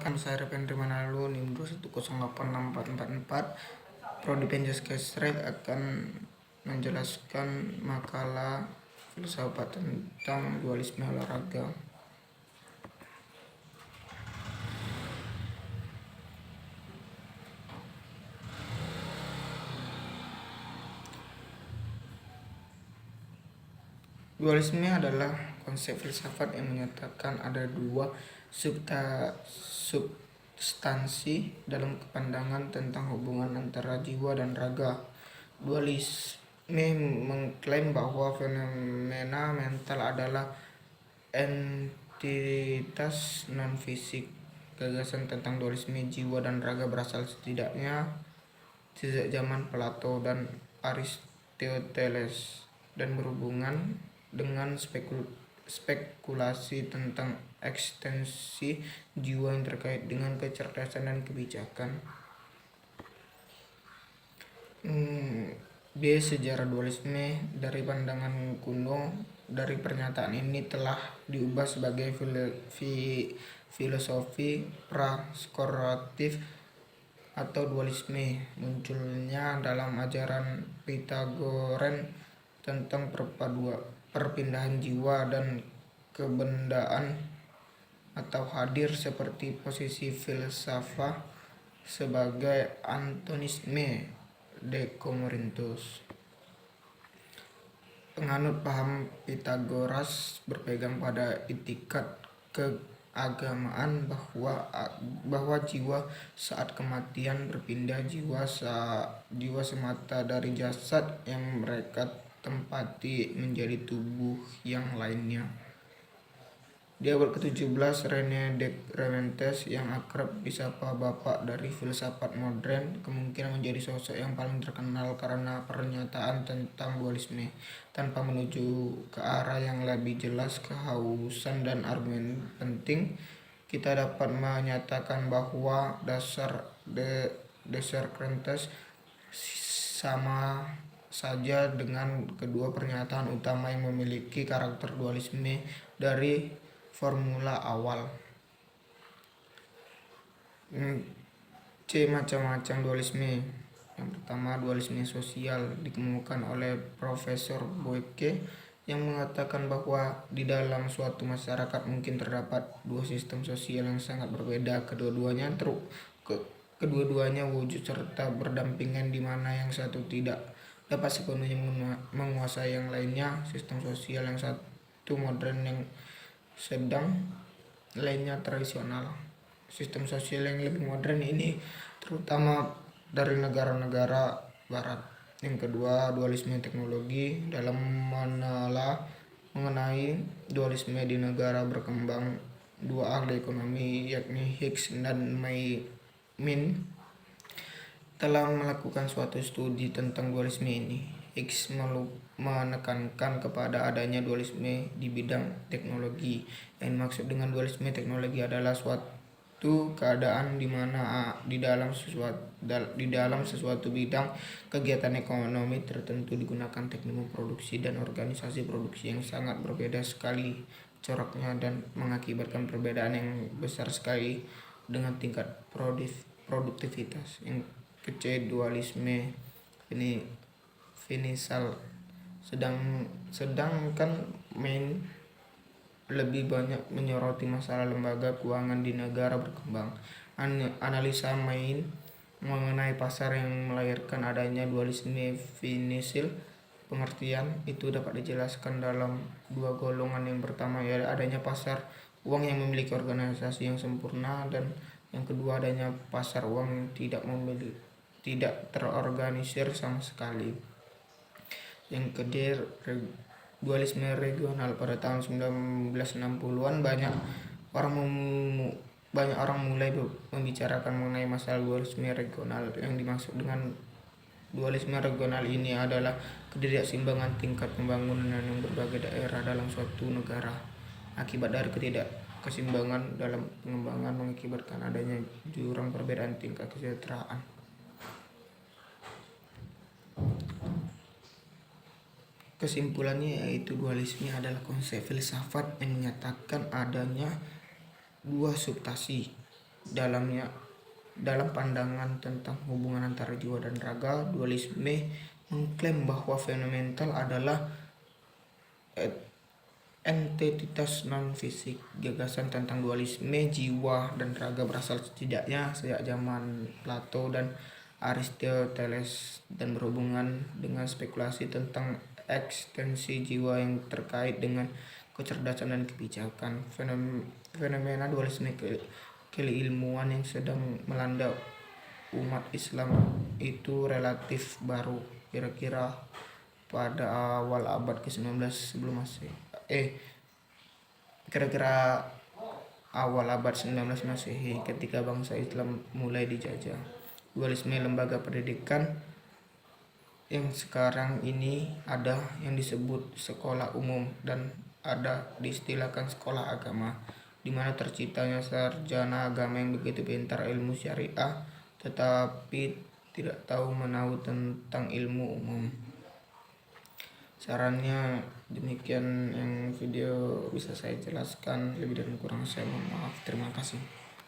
Kan saya Rependri Manalu NIM 2108444 Prodi Penjas Kesrek akan menjelaskan makalah filsafat tentang dualisme olahraga. Dualisme adalah konsep filsafat yang menyatakan ada dua substansi dalam pandangan tentang hubungan antara jiwa dan raga. Dualisme mengklaim bahwa fenomena mental adalah entitas non-fisik. Gagasan tentang dualisme jiwa dan raga berasal setidaknya sejak zaman Plato dan Aristoteles dan berhubungan dengan spekulasi tentang ekstensi jiwa yang terkait dengan kecerdasan dan kebijakan. Sejarah dualisme dari pandangan kuno. Dari pernyataan ini telah diubah sebagai filosofi pra-skolatif atau dualisme. Munculnya dalam ajaran Pitagoren tentang perpindahan jiwa dan kebendaan atau hadir seperti posisi filsafah sebagai antonisme de Korintus. Penganut paham Pitagoras berpegang pada itikat keagamaan bahwa jiwa saat kematian berpindah jiwa semata dari jasad yang mereka tempati menjadi tubuh yang lainnya. Di abad ke-17, René Descartes yang akrab disapa bapak dari filsafat modern kemungkinan menjadi sosok yang paling terkenal karena pernyataan tentang dualisme. Tanpa menuju ke arah yang lebih jelas, kehausan dan argumen penting, kita dapat menyatakan bahwa dasar Descartes sama saja dengan kedua pernyataan utama yang memiliki karakter dualisme dari formula awal. Macam-macam dualisme. Yang pertama, dualisme sosial dikemukakan oleh Profesor Boyke yang mengatakan bahwa di dalam suatu masyarakat mungkin terdapat dua sistem sosial yang sangat berbeda. Keduanya wujud serta berdampingan di mana yang satu tidak dapat sepenuhnya menguasai yang lainnya. Sistem sosial yang satu modern, yang sedang lainnya tradisional. Sistem sosial yang lebih modern ini terutama dari negara-negara barat. Yang kedua, dualisme teknologi. Dalam mengenai dualisme di negara berkembang, dua ahli ekonomi yakni Hicks dan Min telah melakukan suatu studi tentang dualisme ini. Hicks menekankan kepada adanya dualisme di bidang teknologi. Yang dimaksud dengan dualisme teknologi adalah suatu keadaan di mana di dalam sesuatu bidang kegiatan ekonomi tertentu digunakan teknik produksi dan organisasi produksi yang sangat berbeda sekali coraknya dan mengakibatkan perbedaan yang besar sekali dengan tingkat produktivitas. Yang ketiga, dualisme financial. Sedangkan Main lebih banyak menyoroti masalah lembaga keuangan di negara berkembang. Analisa Main mengenai pasar yang melahirkan adanya dualisme financial. Pengertian itu dapat dijelaskan dalam dua golongan. Yang pertama ya adanya pasar uang yang memiliki organisasi yang sempurna, dan yang kedua adanya pasar uang yang tidak terorganisir sama sekali. Yang kedua, dualisme regional. Pada tahun 1960-an banyak orang mulai membicarakan mengenai masalah dualisme regional. Yang dimaksud dengan dualisme regional ini adalah ketidakseimbangan tingkat pembangunan yang berbagai daerah dalam suatu negara. Akibat dari ketidakkeseimbangan dalam pengembangan mengakibatkan adanya jurang perbedaan tingkat kesejahteraan. Kesimpulannya yaitu dualisme adalah konsep filsafat yang menyatakan adanya dua substansi Dalam pandangan tentang hubungan antara jiwa dan raga, dualisme mengklaim bahwa fundamental adalah entitas non-fisik. Gagasan tentang dualisme jiwa dan raga berasal setidaknya sejak zaman Plato dan Aristoteles dan berhubungan dengan spekulasi tentang eksistensi jiwa yang terkait dengan kecerdasan dan kebijakan. Fenomena dualisme keilmuan yang sedang melanda umat Islam itu relatif baru, kira-kira pada awal abad ke-19 sebelum Masehi. Kira-kira awal abad 19 Masehi ketika bangsa Islam mulai dijajah. Dualisme lembaga pendidikan yang sekarang ini ada yang disebut sekolah umum dan ada diistilahkan sekolah agama, di mana terciptanya sarjana agama yang begitu pintar ilmu syariah tetapi tidak tahu menahu tentang ilmu umum. Sarannya demikian yang video bisa saya jelaskan, lebih dan kurang saya mohon maaf. Terima kasih.